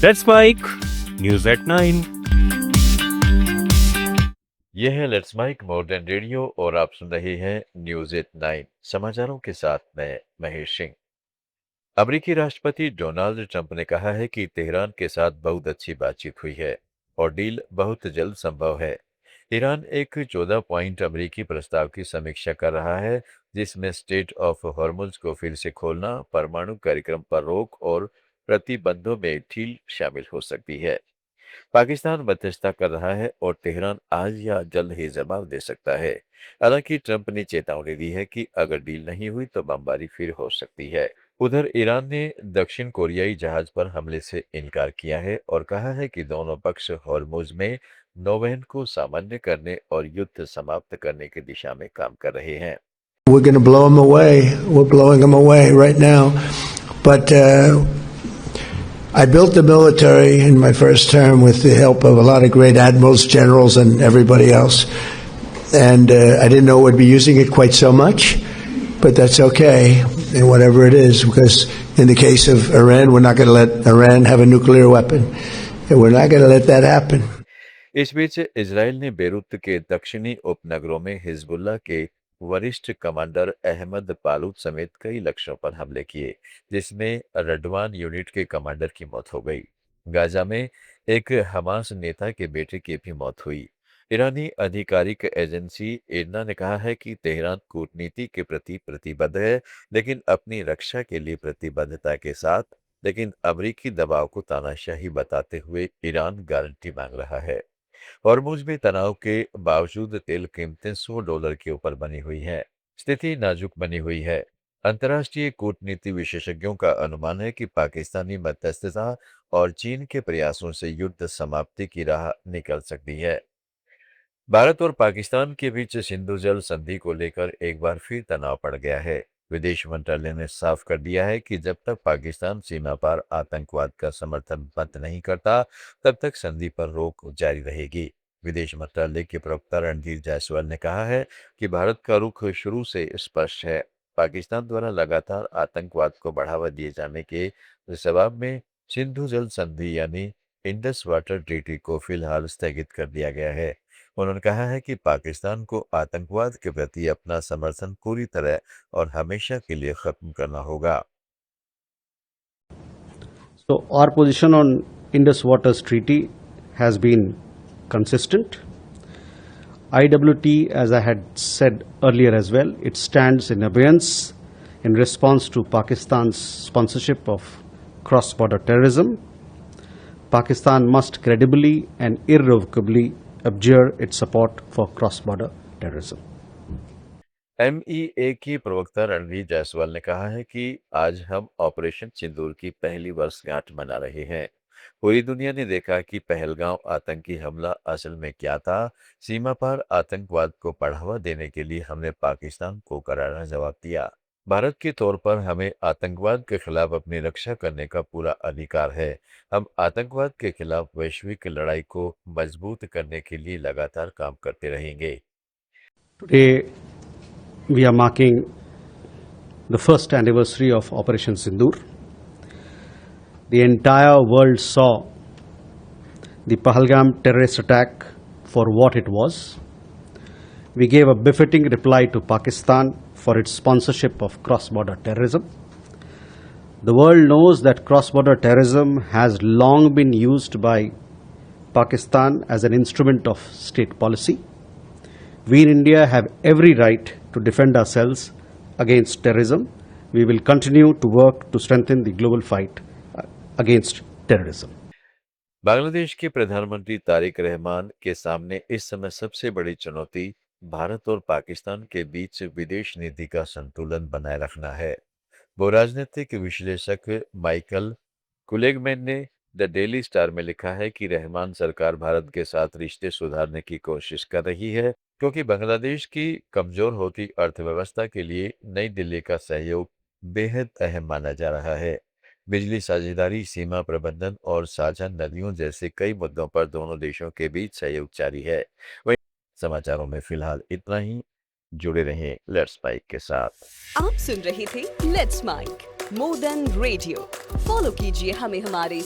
Let's mic news at 9। यह है let's mic modern radio और आप सुन रहे हैं न्यूज एट 9 समाचारों के साथ मैं महेश सिंह। अमेरिकी राष्ट्रपति डोनाल्ड ट्रंप ने कहा है कि तेहरान के साथ बहुत अच्छी बातचीत हुई है और डील बहुत जल्द संभव है। ईरान एक 14 पॉइंट अमेरिकी प्रस्ताव की समीक्षा कर रहा है, जिसमें स्टेट ऑफ हॉर्मुज को फिर से खोलना, परमाणु कार्यक्रम पर रोक और प्रतिबंधों में ढील शामिल हो सकती है। पाकिस्तान मध्यस्थता कर रहा है और तेहरान आज या जल्द ही जवाब दे सकता है। हालांकि ट्रंप ने चेतावनी दी है कि अगर डील नहीं हुई तो बमबारी फिर हो सकती है। उधर ईरान ने दक्षिण कोरियाई जहाज पर हमले से इनकार किया है और कहा है कि दोनों पक्ष हॉर्मुज में नौवहन को सामान्य करने और युद्ध समाप्त करने की दिशा में काम कर रहे हैं। We're going to blow them away. We're blowing them away right now. But I built the military in my first term with the help of a lot of great admirals, generals, and everybody else. And I didn't know we'd be using it quite so much, but that's okay, and whatever it is, because in the case of Iran, we're not going to let Iran have a nuclear weapon. And we're not going to let that happen. इस बीच Israel ने Beirut के दक्षिणी उपनगरों में Hezbollah के वरिष्ठ commander Ahmad पालूद समेत कई लक्ष्यों पर हमले किए, जिसमें रडवान यूनिट के कमांडर की मौत हो गई। गाजा में एक हमास नेता के बेटे की भी मौत हुई। ईरानी आधिकारिक एजेंसी इरना ने कहा है कि तेहरान कूटनीति के प्रति प्रतिबद्ध है, लेकिन अपनी रक्षा के लिए प्रतिबद्धता के साथ, लेकिन अमरीकी दबाव को तानाशाही बताते हुए ईरान गारंटी मांग रहा है। हॉर्मुज में तनाव के बावजूद तेल कीमतें $100 के ऊपर बनी हुई हैं। स्थिति नाजुक बनी हुई है। अंतर्राष्ट्रीय कूटनीति विशेषज्ञों का अनुमान है कि पाकिस्तानी मध्यस्थता और चीन के प्रयासों से युद्ध समाप्ति की राह निकल सकती है। भारत और पाकिस्तान के बीच सिंधु जल संधि को लेकर एक बार फिर तनाव बढ़ गया है। विदेश मंत्रालय ने साफ कर दिया है कि जब तक पाकिस्तान सीमा पार आतंकवाद का समर्थन बंद नहीं करता, तब तक संधि पर रोक जारी रहेगी। विदेश मंत्रालय के प्रवक्ता रणधीर जायसवाल ने कहा है कि भारत का रुख शुरू से स्पष्ट है। पाकिस्तान द्वारा लगातार आतंकवाद को बढ़ावा दिए जाने के जवाब में सिंधु जल संधि यानी इंडस वाटर ट्रीटी को फिलहाल स्थगित कर दिया गया है। उन्होंने कहा है कि पाकिस्तान को आतंकवाद के प्रति अपना समर्थन पूरी तरह और हमेशा के लिए खत्म करना होगा। So our position on Indus Waters Treaty has been consistent. IWT, as I had said earlier as well, it stands in abeyance in response to Pakistan's sponsorship of cross-border terrorism. Pakistan must credibly and irrevocably abjure its support for cross-border terrorism. MEA की प्रवक्ता रणधीर जायसवाल ने कहा है कि आज हम operation सिंदूर की पहली वर्षगांठ मना रहे हैं। पूरी दुनिया ने देखा कि पहलगांव आतंकी हमला असल में क्या था। सीमा पार आतंकवाद को बढ़ावा देने के लिए हमने पाकिस्तान को करारा जवाब दिया। भारत के तौर पर हमें आतंकवाद के खिलाफ अपनी रक्षा करने का पूरा अधिकार है। हम आतंकवाद के खिलाफ वैश्विक लड़ाई को मजबूत करने के लिए लगातार काम करते रहेंगे। Today, we are marking the first anniversary of Operation Sindoor. The entire world saw the Pahalgam terrorist attack for what it was. We gave a befitting reply to Pakistan for its sponsorship of cross-border terrorism. The world knows that cross-border terrorism has long been used by Pakistan as an instrument of state policy. We in India have every right to defend ourselves against terrorism. We will continue to work to strengthen the global fight against terrorism. Bangladesh के प्रधानमंत्री तारिक रहमान के सामने इस समय सबसे बड़ी चुनौती भारत और पाकिस्तान के बीच विदेश नीति का संतुलन बनाए रखना है। वो राजनीतिक विश्लेषक माइकल कुलेगमैन ने द डेली स्टार में लिखा है कि रहमान सरकार भारत के साथ रिश्ते सुधारने की कोशिश कर रही है, क्योंकि बांग्लादेश की कमजोर होती अर्थव्यवस्था के लिए नई दिल्ली का सहयोग बेहद अहम माना जा रहा है। बिजली साझेदारी, सीमा प्रबंधन और साझा नदियों जैसे कई मुद्दों पर दोनों देशों के बीच सहयोग जारी है। वहीं समाचारों में फिलहाल इतना ही। जुड़े रहें लेट्स बाइक के साथ। आप सुन रहे थे let's mike more than radio. Follow कीजिए हमें हमारे